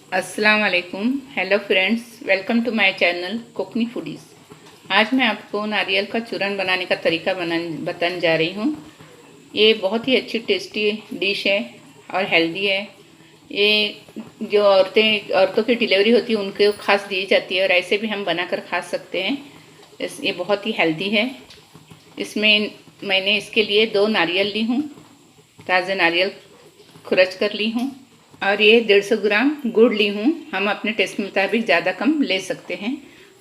अस्सलाम वालेकुम। Hello friends, welcome to my channel Kokni foodies. आज मैं आपको नारियल का चूरन बनाने का तरीका बताने जा रही हूँ। ये बहुत ही अच्छी टेस्टी डिश है और हेल्दी है। ये जो औरतों की डिलीवरी होती है उनको खास दी जाती है और ऐसे भी हम बनाकर खा सकते हैं। ये बहुत ही हेल्दी है। इसमें मैंने इसके लिए 2 नारियल ली हूँ, ताज़े नारियल खुरच कर ली हूँ और ये 150 ग्राम गुड़ ली हूँ। हम अपने टेस्ट के मुताबिक ज़्यादा कम ले सकते हैं।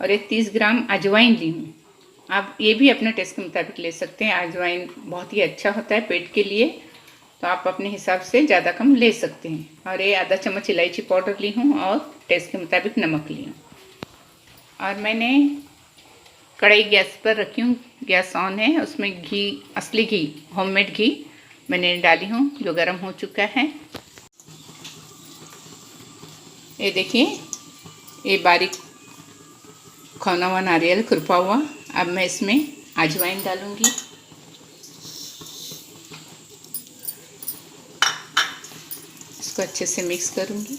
और एक 30 ग्राम अजवाइन ली हूँ। आप ये भी अपने टेस्ट के मुताबिक ले सकते हैं। अजवाइन बहुत ही अच्छा होता है पेट के लिए, तो आप अपने हिसाब से ज़्यादा कम ले सकते हैं। और ये आधा चम्मच इलायची पाउडर ली हूँ और टेस्ट के मुताबिक नमक ली हूँ। और मैंने कढ़ाई गैस पर रखी हूँ, गैस ऑन है। उसमें घी, असली घी, होममेड घी मैंने डाली हूँ जो गर्म हो चुका है। ये देखिए, ये बारीक खौना हुआ नारियल खुरपा हुआ। अब मैं इसमें अजवाइन डालूंगी। इसको अच्छे से मिक्स करूंगी।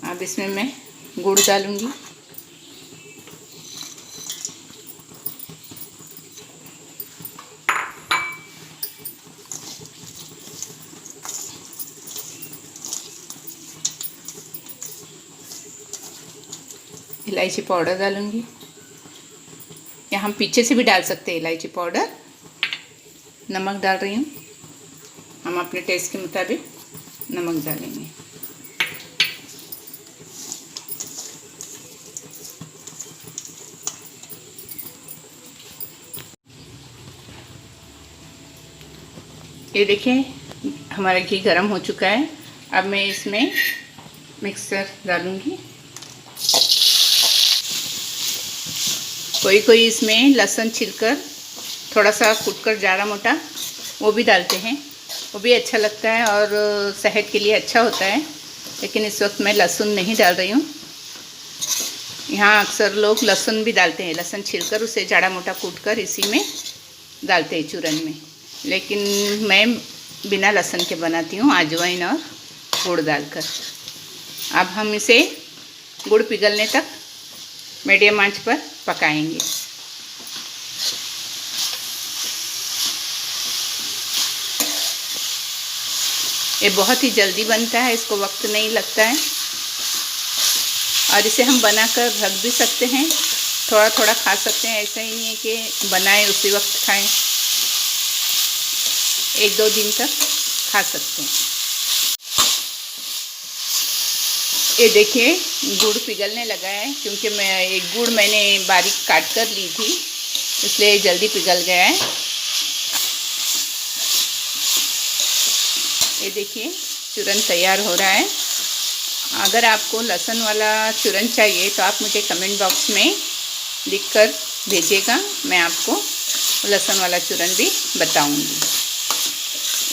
अब इसमें मैं गुड़ डालूंगी। इलायची पाउडर डालूंगी। या हम पीछे से भी डाल सकते हैं इलायची पाउडर। नमक डाल रही हूँ। हम अपने टेस्ट के मुताबिक नमक डालेंगे। ये देखिए, हमारा घी गर्म हो चुका है। अब मैं इसमें मिक्सर डालूंगी। कोई इसमें लहसुन छिलकर थोड़ा सा कूटकर ज़्यादा मोटा वो भी डालते हैं, वो भी अच्छा लगता है और सेहत के लिए अच्छा होता है। लेकिन इस वक्त मैं लहसुन नहीं डाल रही हूँ। यहाँ अक्सर लोग लहसुन भी डालते हैं, लहसुन छिलकर उसे ज़्यादा मोटा कूटकर इसी में डालते हैं चूरन में। लेकिन मैं बिना लहसुन के बनाती हूँ, अजवाइन और गुड़ डालकर। अब हम इसे गुड़ पिघलने तक मीडियम आंच पर पकाएंगे। ये बहुत ही जल्दी बनता है, इसको वक्त नहीं लगता है और इसे हम बनाकर रख भी सकते हैं, थोड़ा थोड़ा खा सकते हैं। ऐसा ही नहीं है कि बनाए उसी वक्त खाएं, 1-2 दिन तक खा सकते हैं। ये देखिए, गुड़ पिघलने लगा है क्योंकि एक गुड़ मैंने बारीक काट कर ली थी, इसलिए जल्दी पिघल गया है। ये देखिए, चूरन तैयार हो रहा है। अगर आपको लहसुन वाला चूरन चाहिए तो आप मुझे कमेंट बॉक्स में लिखकर भेजिएगा, मैं आपको लहसुन वाला चूरन भी बताऊंगी।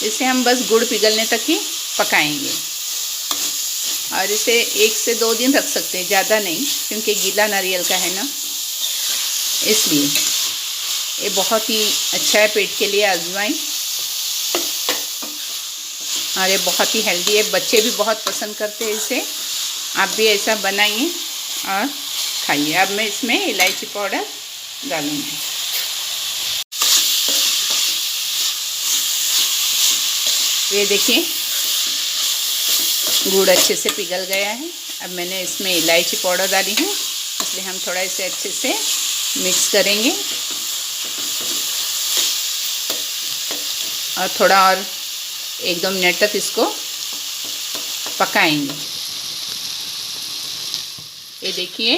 इसे हम बस गुड़ पिघलने तक ही पकाएंगे और इसे 1 से 2 दिन रख सकते हैं, ज़्यादा नहीं, क्योंकि गीला नारियल का है ना, इसलिए। ये बहुत ही अच्छा है पेट के लिए अजवाइन, और ये बहुत ही हेल्दी है। बच्चे भी बहुत पसंद करते हैं इसे। आप भी ऐसा बनाइए और खाइए। अब मैं इसमें इलायची पाउडर डालूँगी। ये देखिए, गुड़ अच्छे से पिघल गया है। अब मैंने इसमें इलायची पाउडर डाली है, इसलिए हम थोड़ा इसे अच्छे से मिक्स करेंगे और थोड़ा और 1-2 मिनट तक इसको पकाएंगे। ये देखिए,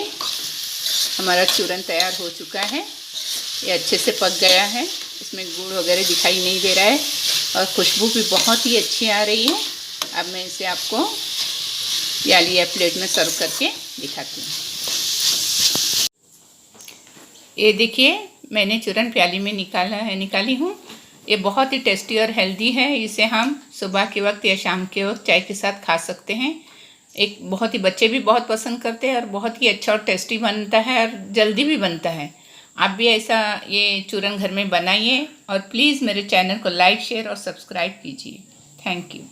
हमारा चूरन तैयार हो चुका है। ये अच्छे से पक गया है, इसमें गुड़ वगैरह दिखाई नहीं दे रहा है और खुशबू भी बहुत ही अच्छी आ रही है। अब मैं इसे आपको प्याली या प्लेट में सर्व करके दिखाती हूँ। ये देखिए, मैंने चूरन प्याली में निकाली हूँ। ये बहुत ही टेस्टी और हेल्दी है। इसे हम सुबह के वक्त या शाम के वक्त चाय के साथ खा सकते हैं। एक बहुत ही, बच्चे भी बहुत पसंद करते हैं और बहुत ही अच्छा और टेस्टी बनता है और जल्दी भी बनता है। आप भी ऐसा ये चूरन घर में बनाइए और प्लीज़ मेरे चैनल को लाइक, शेयर और सब्सक्राइब कीजिए। Thank you.